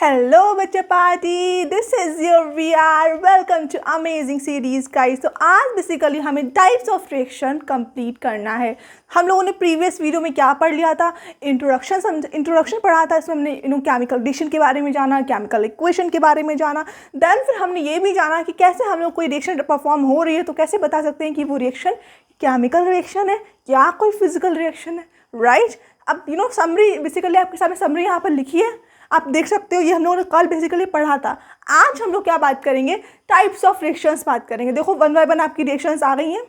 Hello बच्चा party, this is your VR। Welcome to amazing series guys. तो आज basically हमें टाइप्स ऑफ रिएक्शन कंप्लीट करना है। हम लोगों ने प्रीवियस वीडियो में क्या पढ़ लिया था, इंट्रोडक्शन पढ़ा था। इसमें हमने केमिकल रिएक्शन के बारे में जाना, केमिकल इक्वेशन के बारे में जाना। देन फिर हमने ये भी जाना कि कैसे हम लोग कोई रिएक्शन परफॉर्म हो रही है तो कैसे बता सकते हैं कि वो रिएक्शन केमिकल रिएक्शन है या कोई फिजिकल रिएक्शन है, राइट। अब समरी बेसिकली आपके सामने समरी यहाँ पर लिखी है, आप देख सकते हो। ये हम लोगों ने कल बेसिकली पढ़ा था। आज हम लोग क्या बात करेंगे, टाइप्स ऑफ रिएक्शंस बात करेंगे। देखो 1 बाय 1 आपकी रिएक्शंस आ गई हैं।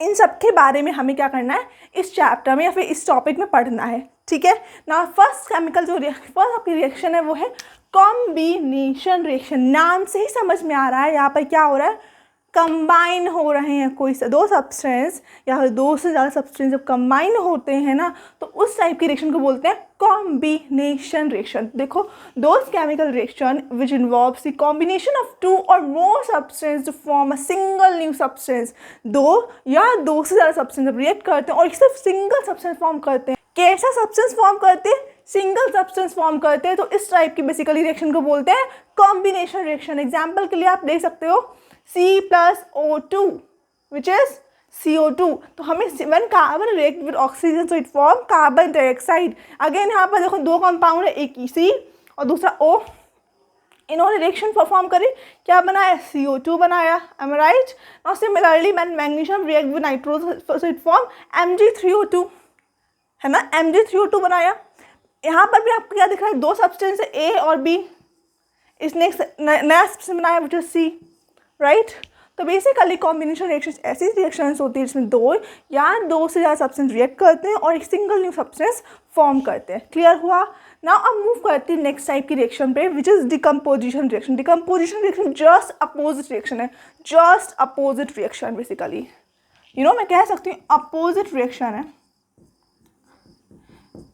इन सब के बारे में हमें क्या करना है, इस चैप्टर में या फिर इस टॉपिक में पढ़ना है, ठीक है ना। फर्स्ट आपकी रिएक्शन है वो है कॉम्बिनेशन रिएक्शन। नाम से ही समझ में आ रहा है यहाँ पर क्या हो रहा है, कंबाइन हो रहे हैं कोई दो सब्सटेंस या फिर दो से ज़्यादा सब्सटेंस जब कंबाइन होते हैं ना, तो उस टाइप की रिएक्शन को बोलते हैं कॉम्बिनेशन रिएक्शन। देखो, those chemical reaction which involves the combination of 2 or more substance to form a single new substance. दो से ज़्यादा सब्सटेंस जब रिएक्ट करते हैं और सिर्फ सिंगल सब्सटेंस फॉर्म करते हैं, कैसा सब्सटेंस फॉर्म करते हैं, सिंगल सब्सटेंस फॉर्म करते हैं, तो इस टाइप की बेसिकली रिएक्शन को बोलते हैं कॉम्बिनेशन रिएक्शन। एग्जाम्पल के लिए आप देख सकते हो C+O2 which is CO2। तो हमें when carbon react with oxygen so it form carbon dioxide. Again यहाँ पर देखो दो कंपाउंड है, एक C और दूसरा O। इन्होंने रिएक्शन परफॉर्म करी, क्या बनाया, CO2 बनाया। am I right? Now similarly when magnesium react with nitrogen so it form Mg3O2, है ना, Mg3O2 बनाया। यहाँ पर भी आपको क्या दिख रहा है, दो सब्सटेंस है A और B। इसने नया सब्सटेंस बनाया which is C, राइट। तो बेसिकली कॉम्बिनेशन रिएक्शन ऐसी रिएक्शंस होती है जिसमें दो से ज़्यादा सब्सटेंस रिएक्ट करते हैं और एक सिंगल न्यू सब्सटेंस फॉर्म करते हैं। क्लियर हुआ। नाउ अब मूव करते हैं नेक्स्ट टाइप की रिएक्शन पे which is decomposition reaction. Decomposition reaction just opposite reaction है, जस्ट अपोजिट रिएक्शन। बेसिकली मैं कह सकती हूँ अपोजिट रिएक्शन है।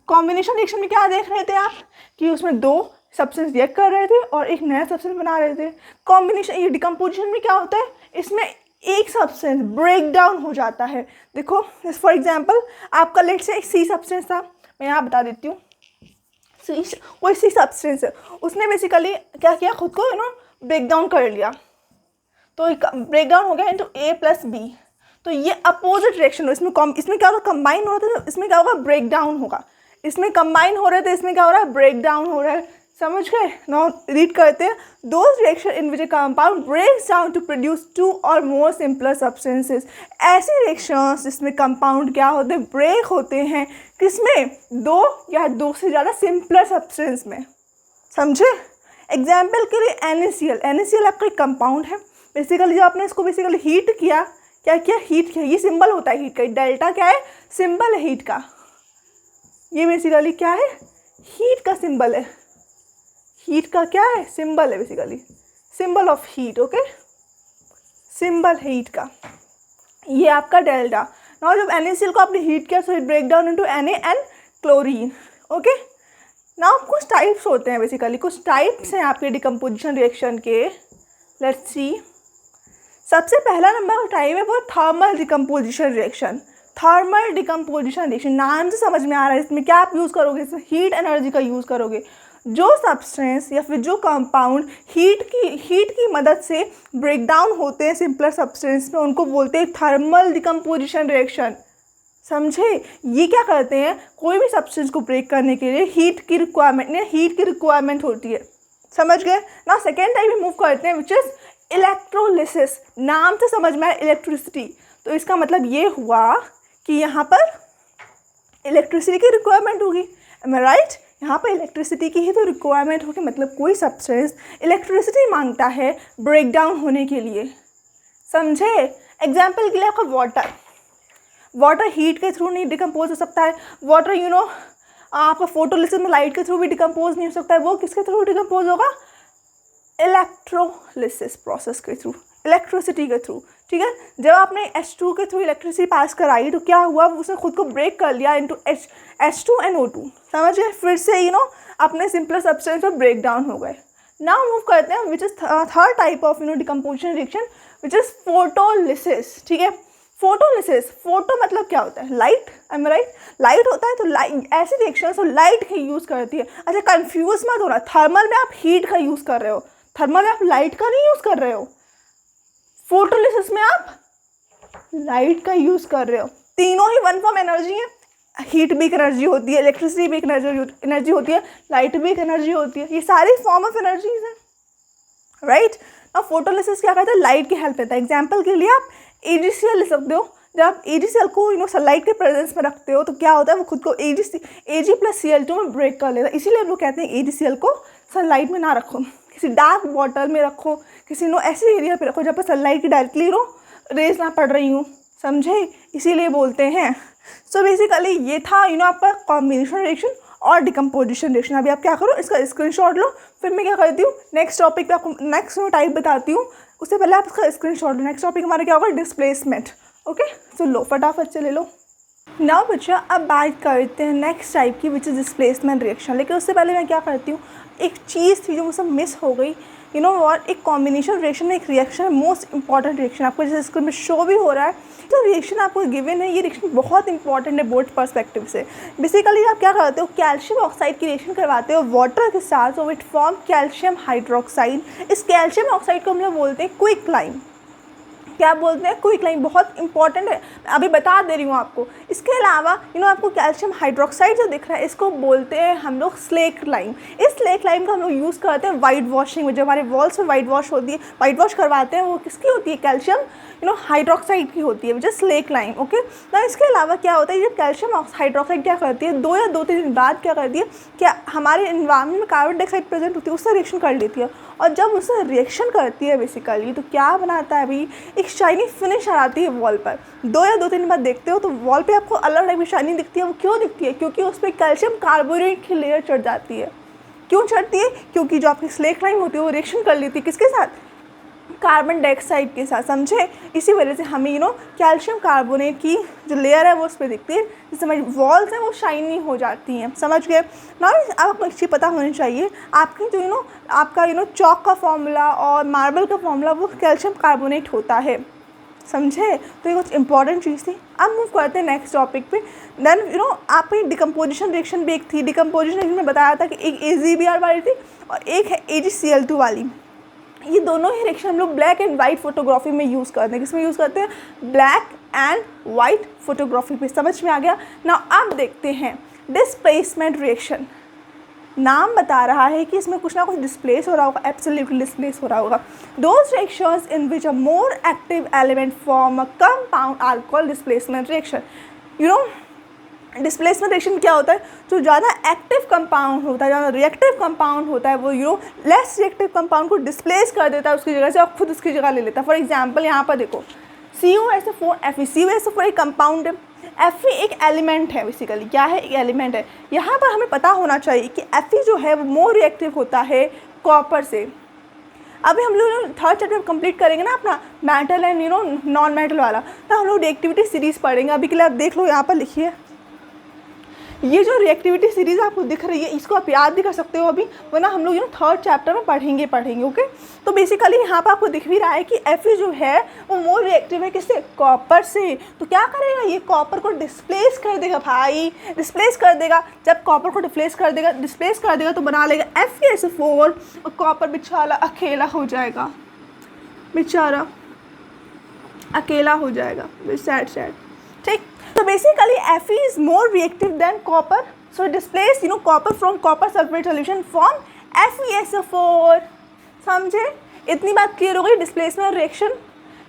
कॉम्बिनेशन रिएक्शन में क्या देख रहे थे आप कि उसमें दो सब्सटेंस रिएक्ट कर रहे थे और एक नया सब्सटेंस बना रहे थे। कॉम्बिनेशन ये डिकम्पोजिशन में क्या होता है, इसमें एक सब्सटेंस ब्रेक डाउन हो जाता है। देखो फॉर एग्जांपल आपका लेट से एक सी सब्सटेंस था, मैं यहाँ बता देती हूँ। कोई सी सब्सटेंस है, उसने बेसिकली क्या किया, खुद को ब्रेक डाउन कर लिया। तो ब्रेक डाउन हो गया इंटू A+B। तो ये अपोजिट रिएक्शन हो। इसमें क्या होगा, कंबाइन हो रहा था, इसमें क्या होगा, ब्रेक डाउन होगा। इसमें कंबाइन हो रहे थे, इसमें क्या हो रहा है, ब्रेक डाउन हो रहा है। समझ गए। नाउ रीड करते हैं। Those reaction in which a compound breaks down to produce 2 or more simpler substances. ऐसी रिएक्शंस जिसमें कंपाउंड क्या होते हैं, ब्रेक होते हैं, किसमें, दो से ज़्यादा सिंपलर सब्सटेंस में। समझे। एग्जाम्पल के लिए NaCl आपका एक कंपाउंड है। बेसिकली जब आपने इसको बेसिकली हीट किया, क्या किया, हीट किया। ये सिंबल होता है हीट का, डेल्टा क्या है, सिंबल है हीट का। ये बेसिकली क्या है, हीट का सिंबल है। हीट का क्या है, सिंबल है, basically symbol of heat. Okay, symbol heat का ये आपका डेल्टा। नाउ जब NaCl को आपने हीट किया, so it break down into Na and chlorine. Okay, now कुछ टाइप्स होते हैं, बेसिकली कुछ टाइप्स हैं आपके डिकम्पोजिशन रिएक्शन के। Let's see. सबसे पहला नंबर का टाइप है वो thermal decomposition reaction. Thermal decomposition reaction नाम से समझ में आ रहा है, इसमें क्या आप यूज़ करोगे, इसमें हीट एनर्जी का यूज़ करोगे। जो सब्सटेंस या फिर जो कंपाउंड हीट की मदद से ब्रेक डाउन होते हैं सिंपलर सब्सटेंस में, उनको बोलते हैं थर्मल डिकम्पोजिशन रिएक्शन। समझे। ये क्या करते हैं, कोई भी सब्सटेंस को ब्रेक करने के लिए हीट की रिक्वायरमेंट होती है। समझ गए ना। सेकेंड टाइप में मूव करते हैं विच इज़ इलेक्ट्रोलिसिस। नाम से समझ में आया इलेक्ट्रिसिटी, तो इसका मतलब ये हुआ कि यहाँ पर इलेक्ट्रिसिटी की रिक्वायरमेंट होगी। एम आई राइट। यहाँ पर इलेक्ट्रिसिटी की ही तो रिक्वायरमेंट होगी, मतलब कोई सब्सटेंस इलेक्ट्रिसिटी मांगता है ब्रेक डाउन होने के लिए। समझे। एग्जाम्पल के लिए आपका वाटर हीट के थ्रू नहीं डिकम्पोज हो सकता है। वाटर आपका फोटोलिसिस में लाइट के थ्रू भी डिकम्पोज नहीं हो सकता है। वो किसके थ्रू डिकम्पोज होगा, इलेक्ट्रोलिसिस प्रोसेस के थ्रू, इलेक्ट्रिसिटी के थ्रू। ठीक है। जब आपने H2 के थ्रू इलेक्ट्रिसिटी पास कराई तो क्या हुआ, उसने खुद को ब्रेक कर लिया इंटू H2NO2। समझ गए। फिर से अपने सिंपलर सब्सटेंस पर ब्रेक डाउन हो गए। नाउ मूव करते हैं which is third type of decomposition reaction which is photolysis. ठीक है। फोटोलिसिस, फोटो मतलब क्या होता है, light, I am right, light होता है, तो लाइट ऐसी रिएक्शन तो लाइट का यूज़ करती है। अच्छा कंफ्यूज मत होना, थर्मल में आप हीट का यूज़ कर रहे हो, थर्मल में आप लाइट का नहीं यूज़ कर रहे हो, फोटोलिसिस में आप लाइट का यूज़ कर रहे हो। तीनों ही वन फॉर्म एनर्जी है, हीट भी एक एनर्जी होती है, इलेक्ट्रिसिटी भी एक एनर्जी होती है, लाइट भी एक एनर्जी होती है, ये सारी फॉर्म ऑफ एनर्जीज हैं, राइट। अब फोटोलिसिस क्या करता है, लाइट की हेल्प लेता है। एग्जाम्पल के लिए आप AgCl ले सकते हो, जब आप AgCl को सनलाइट के प्रेजेंस में रखते हो तो क्या होता है, वो खुद को Ag+Cl2 में ब्रेक कर लेता है। इसीलिए वो कहते हैं AgCl को सनलाइट में ना रखो, किसी डार्क बॉटल में रखो, किसी ऐसे एरिया पे रखो जहाँ पर सनलाइट की डायरेक्टली रेज ना पड़ रही हूँ, समझे, इसीलिए बोलते हैं। सो बेसिकली ये था आपका कॉम्बिनेशन रिएक्शन और डिकम्पोजिशन रिएक्शन। अभी आप क्या करो, इसका स्क्रीनशॉट लो, फिर मैं क्या करती हूँ नेक्स्ट टॉपिक पे आपको नेक्स्ट टाइप बताती हूँ, उससे पहले आप इसका स्क्रीनशॉट लो। नेक्स्ट टॉपिक हमारा क्या होगा, डिस्प्लेसमेंट। ओके, सो लो फटाफट से ले लो। नाउ बच्चा अब बात करते हैं नेक्स्ट टाइप की, विच इज़ डिस्प्लेसमेंट रिएक्शन। लेकिन उससे पहले मैं क्या करती हूँ, एक चीज़ थी जो मुझसे मिस हो गई, और एक कॉम्बिनेशन रिएक्शन में एक रिएक्शन है, मोस्ट इंपॉर्टेंट रिएक्शन, आपको जैसे स्क्रीन में शो भी हो रहा है, तो रिएक्शन आपको गिवन है, ये रिएक्शन बहुत इंपॉर्टेंट है बोथ पर्सपेक्टिव से। बेसिकली आप क्या करते हो, कैल्शियम ऑक्साइड की रिएक्शन करवाते हो वाटर के साथ, सो इट फॉर्म कैल्शियम हाइड्रोक्साइड। इस कैल्शियम ऑक्साइड को हम लोग बोलते हैं क्विकलाइम। क्या बोलते हैं, क्विकलाइम, बहुत इंपॉर्टेंट है, अभी बता दे रही हूँ आपको। इसके अलावा आपको कैल्शियम हाइड्रोक्साइड जो दिख रहा है, इसको बोलते हैं हम लोग स्लेक लाइम। इस स्लेक लाइम का हम लोग यूज़ करते हैं वाइट वॉशिंग में, जो हमारे वॉल्स पर वाइट वॉश होती है, वाइट वॉश करवाते हैं, वो किसकी होती है, कैल्शियम हाइड्रोक्साइड की होती है, which is slack lime. Okay, तो इसके अलावा क्या होता है, ये कैल्शियम हाइड्रोक्साइड क्या करती है, 2 या 2-3 दिन बाद क्या करती है, क्या हमारे एनवायरनमेंट में कार्बन डाइऑक्साइड प्रेजेंट होती है, उससे रिएक्शन कर लेती है, और जब उससे रिएक्शन करती है बेसिकली तो क्या बनाता है अभी, एक शाइनी फिनिश आती है वॉल पर। 2 या 2 दिन बाद देखते हो तो वॉल पे आपको अलग टाइप की शाइनिंग दिखती है। वो क्यों दिखती है, क्योंकि उस पर कैल्शियम कार्बोनेट की लेयर चढ़ जाती है। क्यों चढ़ती है, क्योंकि जो आपकी स्लेक लाइम होती है वो रिएक्शन कर लेती है किसके साथ, कार्बन डाइऑक्साइड के साथ, समझे। इसी वजह से हमें कैल्शियम कार्बोनेट की जो लेयर है वो उस पर दिखती है, जिससे हमारी वॉल्स हैं वो शाइनी हो जाती हैं, समझ गए ना। आपको एक चीज़ पता होनी चाहिए, आपकी जो आपका चॉक का फॉर्मूला और मार्बल का फॉर्मूला वो कैल्शियम कार्बोनेट होता है, समझे। तो ये कुछ इंपॉर्टेंट चीज़ थी। अब मूव करते हैं नेक्स्ट टॉपिक पे। देन आपकी डिकम्पोजिशन रिएक्शन भी एक थी। डिकम्पोजिशन रिएक्शन में बताया था कि एक AgBr वाली थी और एक है AgCl2 वाली। ये दोनों ही रिएक्शन हम लोग ब्लैक एंड वाइट फोटोग्राफी में यूज़ करते हैं। किसमें यूज़ करते हैं, ब्लैक एंड वाइट फोटोग्राफी पे। समझ में आ गया ना। अब देखते हैं डिस्प्लेसमेंट रिएक्शन। नाम बता रहा है कि इसमें कुछ ना कुछ डिस्प्लेस हो रहा होगा, एब्सोल्युटली डिस्प्लेस हो रहा होगा। Those reactions in which a more active element form a compound are called displacement reaction. Displacement reaction क्या होता है, जो ज़्यादा एक्टिव कंपाउंड होता है, ज़्यादा रिएक्टिव कंपाउंड होता है, वो लेस रिएक्टिव कंपाउंड को डिस्प्लेस कर देता है उसकी जगह से, और खुद उसकी जगह ले लेता है। फॉर एग्जांपल यहाँ पर देखो CuSO4 CuSO4 एक कंपाउंड है, Fe एक एलिमेंट है, बेसिकली क्या है, एक एलिमेंट है। यहाँ पर हमें पता होना चाहिए कि Fe जो है वो मोर रिएक्टिव होता है कॉपर से। अभी हम लोग थर्ड चैप्टर कंप्लीट करेंगे ना अपना मेटल एंड नॉन मेटल वाला, तो हम लोग रिएक्टिविटी सीरीज़ पढ़ेंगे। अभी के लिए आप देख लो, यहाँ पर लिखिए, ये जो रिएक्टिविटी सीरीज़ आपको दिख रही है इसको आप याद भी कर सकते हो अभी, वरना हम लोग थर्ड चैप्टर में पढ़ेंगे। ओके, तो बेसिकली यहाँ पर आपको दिख भी रहा है कि Fe जो है वो मोर रिएक्टिव है किससे, कॉपर से। तो क्या करेगा, ये कॉपर को डिस्प्लेस कर देगा भाई, डिस्प्लेस कर देगा। जब कॉपर को डिस्प्लेस कर देगा तो बना लेगा FeSO4 और कॉपर बेचारा अकेला हो जाएगा, बेचारा अकेला हो जाएगा, सैड। ठीक, so basically Fe is more reactive than copper, so it displays copper from copper sulfate solution form FeSO4। समझे, इतनी बात क्लियर हो गई। डिस्प्लेसमेंट रिएक्शन,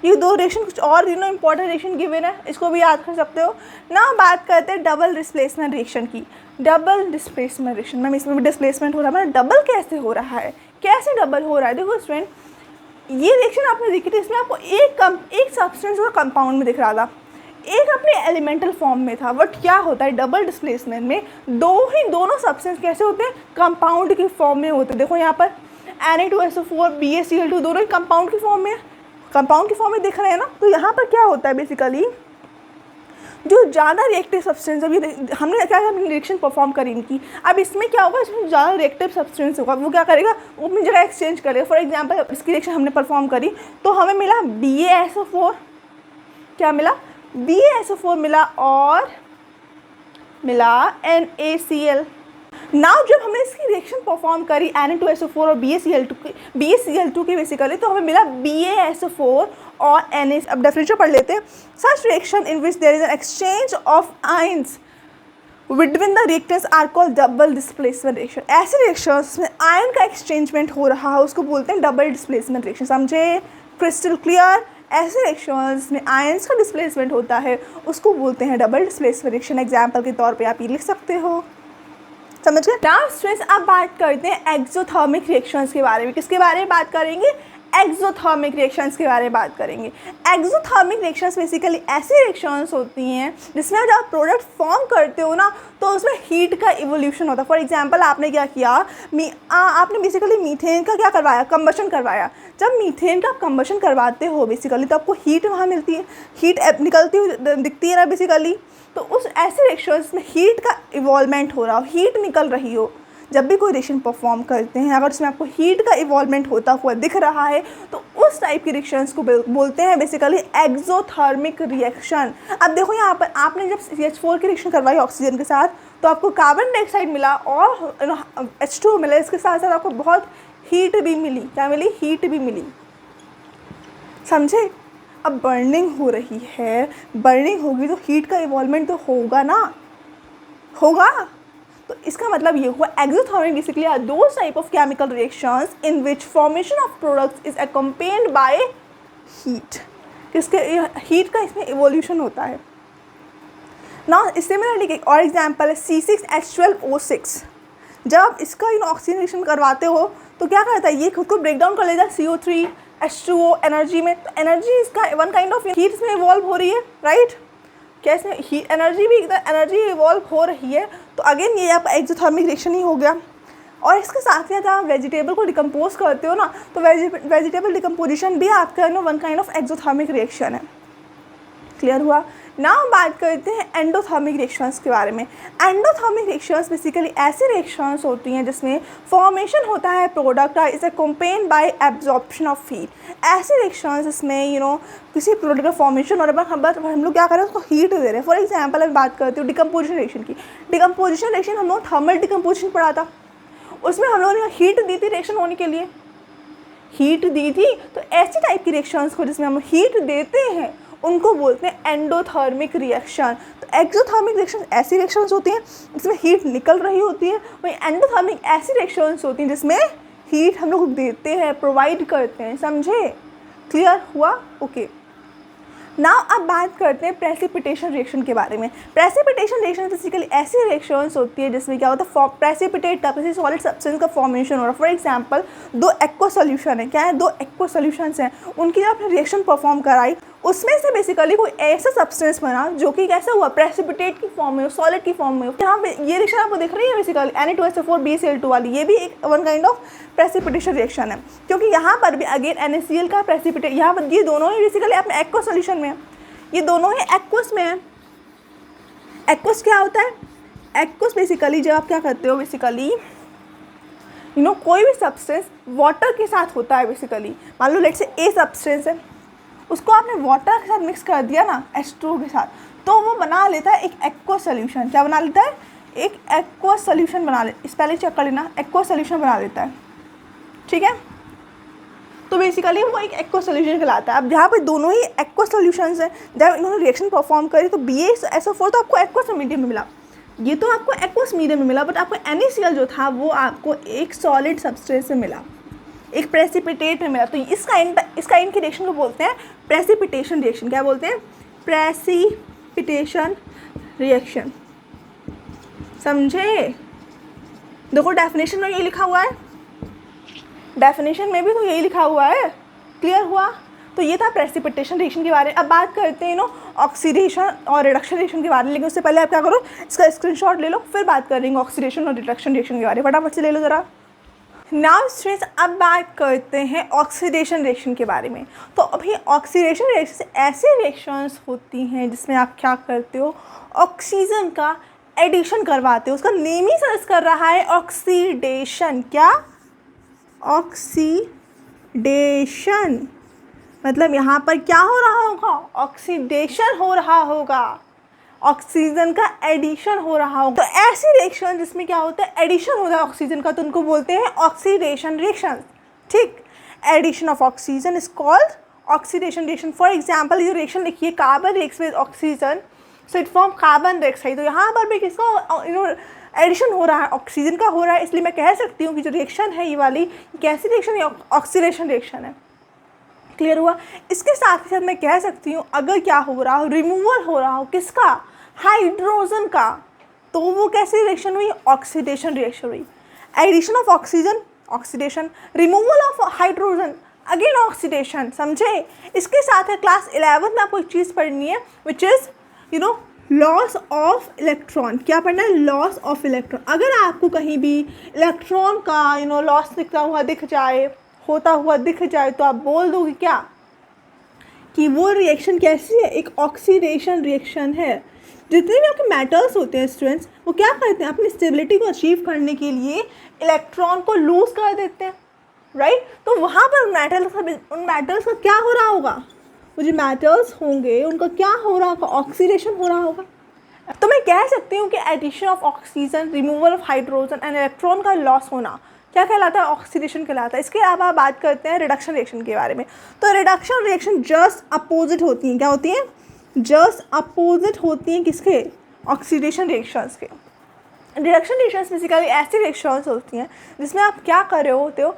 ये 2 रिएक्शन कुछ और इंपॉर्टेंट रिएक्शन गिवन है, इसको भी याद कर सकते हो ना। बात करते हैं डबल डिस्प्लेसमेंट रिएक्शन की। डबल डिस्प्लेसमेंट रिएक्शन मैम, इसमें भी डिस्प्लेसमेंट हो रहा है, डबल कैसे हो रहा है, कैसे डबल हो रहा है। देखो स्टूडेंट, ये रिएक्शन आपने देखी थी, इसमें आपको एक सब्सटेंस और कंपाउंड में दिख रहा था, एक अपने एलिमेंटल फॉर्म में था। बट क्या होता है डबल डिस्प्लेसमेंट में, दोनों सब्सटेंस कैसे होते हैं, कंपाउंड की फॉर्म में होते हैं। देखो यहाँ पर Na2SO4 BaCl2 दोनों ही कंपाउंड की फॉर्म में दिख रहे हैं ना। तो यहाँ पर क्या होता है, बेसिकली जो ज़्यादा रिएक्टिव सब्सटेंस, अभी हमने रिएक्शन परफॉर्म करी इनकी, अब इसमें क्या होगा, इसमें ज़्यादा रिएक्टिव सब्सटेंस होगा, वो क्या करेगा, वो अपनी जगह एक्सचेंज करेगा। फॉर एग्जाम्पल इसकी रिएक्शन हमने परफॉर्म करी तो हमें मिला BaSO4, क्या मिला, BaSO4 मिला और मिला NaCl। नाउ जब हमने इसकी रिएक्शन परफॉर्म करी Na2SO4 और BaCl2 की बेसिकली, तो हमें मिला BaSO4 और Na। अब डेफिनेशन पढ़ लेते हैं। Such reaction in which there is an exchange of ions between the reactants are called double displacement reaction. ऐसे रिएक्शंस में आयन का एक्सचेंजमेंट हो रहा है उसको बोलते हैं डबल डिस्प्लेसमेंट रिएक्शन। समझे? Crystal clear? ऐसे रिएक्शंस में आयंस का डिस्प्लेसमेंट होता है उसको बोलते हैं डबल डिस्प्लेसमेंट रिएक्शन। एग्जाम्पल के तौर पे आप ये लिख सकते हो। समझ गए? नाउ स्टूडेंट्स अब बात करते हैं एक्सोथर्मिक रिएक्शंस के बारे में। किसके बारे में बात करेंगे? एक्सोथर्मिक रिएक्शंस के बारे में बात करेंगे। एक्सोथर्मिक रिएक्शंस बेसिकली ऐसी रिएक्शंस होती हैं जिसमें जब आप प्रोडक्ट फॉर्म करते हो ना तो उसमें हीट का इवोल्यूशन होता है। फॉर एग्जांपल आपने क्या किया, आपने बेसिकली मीथेन का क्या करवाया, कंबशन करवाया। जब मीथेन का कंबशन करवाते हो बेसिकली तो आपको हीट वहाँ मिलती है, हीट निकलती हुई दिखती है ना बेसिकली। तो उस ऐसे रिएक्शंस में हीट का इवॉल्वमेंट हो रहा हो, हीट निकल रही हो, जब भी कोई रिएक्शन परफॉर्म करते हैं अगर उसमें आपको हीट का इवॉल्वमेंट होता हुआ दिख रहा है तो उस टाइप की रिएक्शंस को बोलते हैं बेसिकली एक्सोथर्मिक रिएक्शन। अब देखो यहाँ पर आपने जब CH4 की रिएक्शन करवाई ऑक्सीजन के साथ तो आपको कार्बन डाइऑक्साइड मिला और H2 मिला, इसके साथ साथ आपको बहुत हीट भी मिली। क्या मिली? हीट भी मिली। समझे? अब बर्निंग हो रही है, बर्निंग होगी तो हीट का इवॉल्वमेंट तो होगा ना, होगा। तो इसका मतलब ये हुआ exothermic basically are those type of chemical reactions in which formation of products is accompanied by heat. किसके? हीट का इसमें इवोल्यूशन होता है ना। सिमिलरली एक और एग्जांपल है C6H12O6। जब आप इसका ऑक्सीजन रिएक्शन करवाते हो तो क्या करता है, ये खुद को ब्रेक डाउन कर लेता है CO3 H2O एनर्जी में। तो एनर्जी इसका वन काइंड ऑफ हीट में इवॉल्व हो रही है, राइट? कैसे? हीट एनर्जी भी एनर्जी इवॉल्व हो रही है। तो अगेन ये आपका एक्सोथर्मिक रिएक्शन ही हो गया। और इसके साथ ही जब आप वेजिटेबल को डिकम्पोज करते हो ना तो वेजिटेबल डिकम्पोजिशन भी आपका one kind of exothermic reaction है। क्लियर हुआ? नाउ बात करते हैं एंडोथर्मिक रिएक्शंस के बारे में। एंडोथर्मिक रिएक्शंस बेसिकली ऐसी रिएक्शंस होती हैं जिसमें फॉर्मेशन होता है product is accompanied bye absorption of heat. ऐसे रिएक्शंस इसमें किसी प्रोडक्ट का फॉर्मेशन और हम लोग क्या कर रहे हैं, उसको हीट दे रहे हैं। फॉर एग्जाम्पल मैं बात करती हूँ डिकम्पोजिशन रिएक्शन की। डिकम्पोजिशन रिएक्शन हम लोग थर्मल डिकम्पोजिशन पढ़ा था, उसमें हम लोगों ने हीट दी थी रिएक्शन होने के लिए, हीट दी थी। तो ऐसी टाइप की रिएक्शंस को जिसमें हम हीट देते हैं उनको बोलते हैं एंडोथर्मिक रिएक्शन। तो एक्सोथर्मिक रिएक्शन ऐसी रिएक्शंस होती हैं जिसमें हीट निकल रही होती है, वहीं एंडोथर्मिक ऐसी रिएक्शंस होती हैं जिसमें हीट हम लोग देते हैं, प्रोवाइड करते हैं। समझे? क्लियर हुआ? ओके। नाउ अब बात करते हैं प्रेसिपिटेशन रिएक्शन के बारे में। प्रेसिपिटेशन रिएक्शन बेसिकली ऐसी रिएक्शंस होती है जिसमें क्या होता है, प्रेसिपिटेट का किसी सॉलिड सब्सटेंस का फॉर्मेशन हो रहा है। फॉर एग्जांपल दो एक्वा सॉल्यूशन है, क्या है, दो एक्वा सॉल्यूशंस हैं, उनकी जब आपने रिएक्शन परफॉर्म कराई उसमें से बेसिकली कोई ऐसा सब्सटेंस बना जो कि कैसा हुआ, प्रेसिपिटेट की फॉर्म में हो, सॉलिड की फॉर्म में हो। यहाँ पे ये रिएक्शन आपको दिख रही है बेसिकली Na2SO4 BaCl2 वाली, ये भी एक one kind of precipitation reaction है क्योंकि यहाँ पर भी अगेन NaCl का प्रेसिपिटेट, यहाँ पर ये दोनों ही बेसिकली अपने एक्वा सॉल्यूशन में है, ये दोनों ही एक्वस में है। एक्वस क्या होता है? एक्वस बेसिकली जब आप क्या करते हो बेसिकली कोई भी सब्सटेंस वाटर के साथ होता है बेसिकली। मान लो लेट से ए सब्सटेंस है, उसको आपने वाटर के साथ मिक्स कर दिया ना H2 के साथ, तो वो बना लेता है एक एक्वा सोल्यूशन। क्या बना लेता है? एक एक्वा सोल्यूशन बना ले। इस पहले चेक कर लेना, एक्वा सोल्यूशन बना लेता है। ठीक है, तो बेसिकली वो एक एक्वा सोल्यूशन कहलाता है। अब यहाँ पे दोनों ही एक्वा सोल्यूशंस हैं, जब इन्होंने रिएक्शन परफॉर्म करी तो BaSO4 तो आपको एक्वस मीडियम में मिला, ये तो आपको एक्वस मीडियम में मिला, बट आपको NaCl जो था वो आपको एक सॉलिड सब्सटेंस से मिला, एक प्रेसिपिटेट में मिला। तो इस काइंड की रिएक्शन को बोलते हैं प्रेसिपिटेशन रिएक्शन। क्या बोलते हैं? Precipitation reaction. समझे? देखो डेफिनेशन में ये लिखा हुआ है, डेफिनेशन में भी तो यही लिखा हुआ है। क्लियर हुआ? तो ये था प्रेसिपिटेशन रिएक्शन के बारे में। अब बात करते हैं ऑक्सीडेशन और रिडक्शन रिएक्शन के बारे में, लेकिन उससे पहले आप क्या करो, इसका स्क्रीनशॉट ले लो, फिर बात करेंगे ऑक्सीडेशन और रिडक्शन रिएक्शन के बारे में। फटाफट से ले लो ज़रा। नाउ स्टूडेंट्स अब बात करते हैं ऑक्सीडेशन रिएक्शन के बारे में। तो अभी ऑक्सीडेशन रिएक्शन ऐसे रिएक्शंस होती हैं जिसमें आप क्या करते हो, ऑक्सीजन का एडिशन करवाते हो। उसका नेम ही सर्च कर रहा है ऑक्सीडेशन। क्या? ऑक्सीडेशन मतलब यहाँ पर क्या हो रहा होगा, ऑक्सीडेशन हो रहा होगा, ऑक्सीजन का एडिशन हो रहा होगा। तो ऐसी रिएक्शन जिसमें क्या होता है, एडिशन हो रहा है ऑक्सीजन का, तो उनको बोलते हैं ऑक्सीडेशन रिएक्शन। ठीक, addition of oxygen is called oxidation reaction. For example ये रिएक्शन लिखिए, carbon reacts with oxygen so it form carbon dioxide. तो यहाँ पर भी किसका एडिशन हो रहा है, ऑक्सीजन का हो रहा है, इसलिए मैं कह सकती हूँ कि जो रिएक्शन है ये वाली कैसी रिएक्शन है, ऑक्सीडेशन रिएक्शन है। क्लियर हुआ। इसके साथ ही साथ मैं कह सकती हूँ अगर क्या हो रहा हो, रिमूवल हो रहा हो किसका, हाइड्रोजन का, तो वो कैसी रिएक्शन हुई, ऑक्सीडेशन रिएक्शन हुई। Addition of oxygen oxidation, removal of hydrogen again oxidation. समझे। इसके साथ है क्लास 11 में आपको एक चीज़ पढ़नी है which is loss of electron. क्या पढ़ना है, लॉस ऑफ इलेक्ट्रॉन। अगर आपको कहीं भी इलेक्ट्रॉन का लॉस दिखता हुआ दिख जाए, होता हुआ दिख जाए, तो आप बोल दोगे क्या कि वो रिएक्शन कैसी है, एक ऑक्सीडेशन रिएक्शन है। जितने भी आपके मेटल्स होते हैं स्टूडेंट्स, वो क्या करते हैं, अपनी स्टेबिलिटी को अचीव करने के लिए इलेक्ट्रॉन को लूज कर देते हैं, राइट। तो वहाँ पर उन मेटल्स का क्या हो रहा होगा, वो जो मेटल्स होंगे उनका क्या हो रहा होगा, ऑक्सीडेशन हो रहा होगा। तो मैं कह सकती हूँ कि addition of oxygen, removal of hydrogen and electron का लॉस होना क्या कहलाता है, ऑक्सीडेशन कहलाता है। इसके अलावा बात करते हैं रिडक्शन रिएक्शन के बारे में। तो रिडक्शन रिएक्शन जस्ट अपोजिट होती हैं, क्या होती हैं, जस्ट अपोजिट होती हैं किसके, ऑक्सीडेशन रिएक्शंस के। रिडक्शन रिएक्शंस बेसिकली ऐसी रिएक्शंस होती हैं जिसमें आप क्या कर रहे होते हो,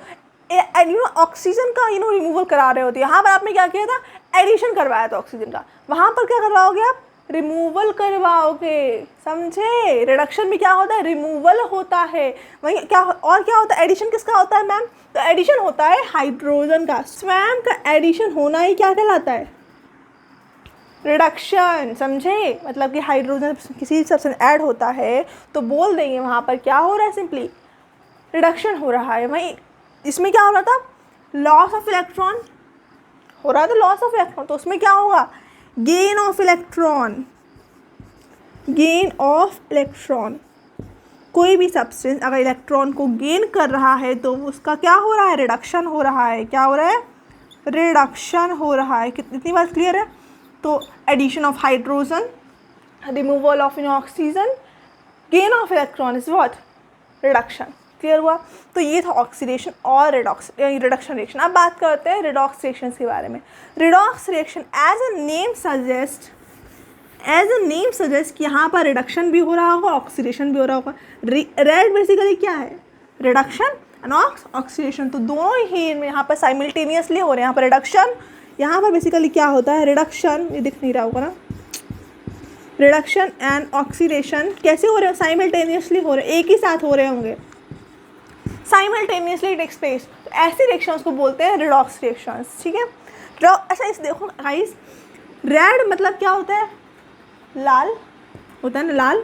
ऑक्सीजन का रिमूवल करा रहे होते हो। यहाँ पर आपने क्या किया था, एडिशन करवाया था ऑक्सीजन का, वहाँ पर क्या करवाओगे आप, रिमूवल करवाओगे। समझे। रिडक्शन में क्या होता है, रिमूवल होता है, वहीं क्या और क्या होता है, एडिशन किसका होता है मैम, तो एडिशन होता है हाइड्रोजन का। स्वयं का एडिशन होना ही क्या कहलाता है, रिडक्शन। समझे। मतलब कि हाइड्रोजन किसी सब्सटेंस ऐड होता है तो बोल देंगे वहाँ पर क्या हो रहा है, सिंपली रिडक्शन हो रहा है। वहीं इसमें क्या हो रहा था, लॉस ऑफ इलेक्ट्रॉन हो रहा था, लॉस ऑफ इलेक्ट्रॉन, तो उसमें क्या होगा, gain of electron, gain of electron. कोई भी सब्सटेंस अगर इलेक्ट्रॉन को गेन कर रहा है तो उसका क्या हो रहा है, रिडक्शन हो रहा है। क्या हो रहा है, रिडक्शन हो रहा है। कितनी बात क्लियर है। तो addition of hydrogen, removal of oxygen, gain of electron is what, reduction. Clear हुआ। तो ये था ऑक्सीडेशन और रिडक्शन रिएक्शन। अब बात करते हैं रिडॉक्स रिएक्शन के बारे में। Redox reaction as a name suggest कि यहाँ पर रिडक्शन भी हो रहा होगा, ऑक्सीडेशन भी हो रहा होगा। रेड बेसिकली क्या है, रिडक्शन एंड ऑक्सीडेशन, तो दोनों ही यहाँ पर साइमल्टेनियसली हो रहे हैं। यहाँ पर रिडक्शन, यहाँ पर बेसिकली क्या होता है, रिडक्शन, ये दिख नहीं रहा होगा ना, रिडक्शन एंड ऑक्सीडेशन कैसे हो रहे हैं, साइमल्टेनियसली हो रहे हैं, एक ही साथ हो रहे होंगे, साइमल्टेनियसली टेक्स प्लेस। तो ऐसी रिएक्शंस को बोलते हैं रिडॉक्स रिएक्शंस। ठीक है। अच्छा इस देखो गाइस, रेड मतलब क्या होता है, लाल होता है ना, लाल।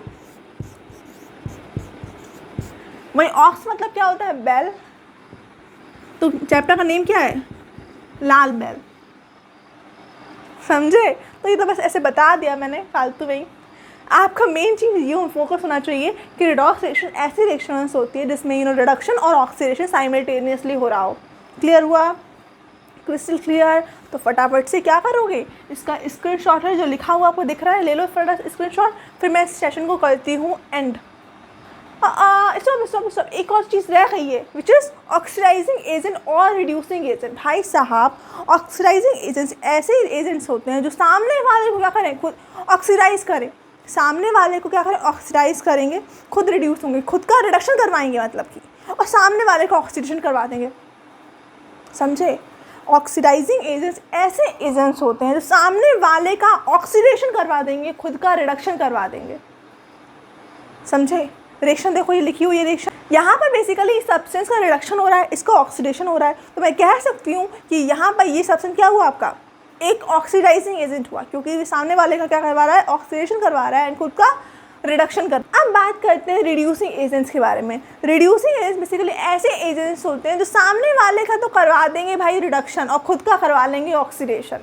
वही ऑक्स मतलब क्या होता है, बेल। तो चैप्टर का नेम क्या है, लाल बेल। समझे। तो ये तो बस ऐसे बता दिया मैंने फालतू में ही। आपका मेन चीज़ ये फोकस होना चाहिए कि रिडॉक्स रिएक्शन ऐसी रिएक्शंस होती है जिसमें रिडक्शन और ऑक्सीडेशन साइमल्टेनियसली हो रहा हो। क्लियर हुआ, क्रिस्टल क्लियर। तो फटाफट से क्या करोगे, इसका स्क्रीनशॉट है जो लिखा हुआ आपको दिख रहा है, ले लो फटाफट स्क्रीनशॉट। फिर मैं इस सेशन को करती हूँ एंड। स्टॉप, एक और चीज़ रह गई है विच इज़ ऑक्सीडाइजिंग एजेंट और रिड्यूसिंग एजेंट। भाई साहब, ऑक्सीडाइजिंग एजेंट्स ऐसे एजेंट्स होते हैं जो सामने वाले को क्या करें, खुद ऑक्सीडाइज करें, सामने वाले को क्या करें, ऑक्सीडाइज करेंगे, खुद रिड्यूस होंगे, खुद का रिडक्शन करवाएंगे मतलब कि, और सामने वाले को ऑक्सीडेशन करवा देंगे। समझे। ऑक्सीडाइजिंग एजेंट्स ऐसे एजेंट्स होते हैं जो सामने वाले का ऑक्सीडेशन करवा देंगे, खुद का रिडक्शन करवा देंगे। समझे। रिएक्शन देखो, ये लिखी हुई है रिएक्शन, यहाँ पर बेसिकली सब्सटेंस का रिडक्शन हो रहा है, इसका ऑक्सीडेशन हो रहा है। तो मैं कह सकती हूँ कि यहाँ पर ये सब्सटेंस क्या हुआ, आपका एक ऑक्सीडाइजिंग एजेंट हुआ, क्योंकि सामने वाले का क्या करवा रहा है, ऑक्सीडेशन करवा रहा है एंड खुद का रिडक्शन कर। अब बात करते हैं रिड्यूसिंग एजेंट्स के बारे में। रिड्यूसिंग एजेंट्स बेसिकली ऐसे एजेंट्स होते हैं जो सामने वाले का तो करवा देंगे भाई रिडक्शन, और खुद का करवा लेंगे ऑक्सीडेशन।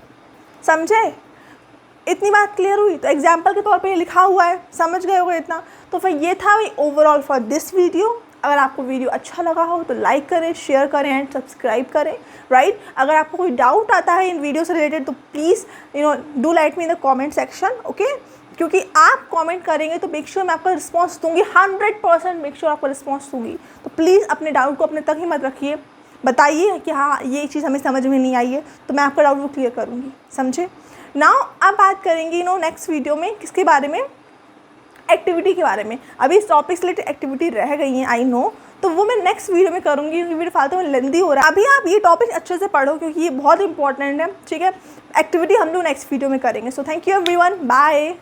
समझे। इतनी बात क्लियर हुई। तो एग्जाम्पल के तौर पे ये लिखा हुआ है, समझ गए होगा इतना। तो फिर ये था ओवरऑल फॉर दिस वीडियो। अगर आपको वीडियो अच्छा लगा हो तो लाइक करें, शेयर करें एंड सब्सक्राइब करें, राइट। अगर आपको कोई डाउट आता है इन वीडियो से रिलेटेड तो please do light me in the comment section, okay. क्योंकि आप कमेंट करेंगे तो मेक श्योर मैं आपका रिस्पांस दूंगी, 100% मेक श्योर आपका रिस्पांस दूंगी। तो प्लीज़ अपने डाउट को अपने तक ही मत रखिए, बताइए कि हाँ ये चीज़ हमें समझ में नहीं आई है, तो मैं आपका डाउट को क्लियर करूँगी, समझे। नाउ अब बात करेंगे नेक्स्ट वीडियो में किसके बारे में, एक्टिविटी के बारे में। अभी इस टॉपिक से रिलेटेड एक्टिविटी रह गई हैं, आई नो, तो वो मैं नेक्स्ट वीडियो में करूँगी क्योंकि वीडियो फालतू में लेंदी हो रहा है। अभी आप ये टॉपिक अच्छे से पढ़ो क्योंकि ये बहुत इंपॉर्टेंट है, ठीक है। एक्टिविटी हम लोग नेक्स्ट वीडियो में करेंगे। So thank you everyone, bye.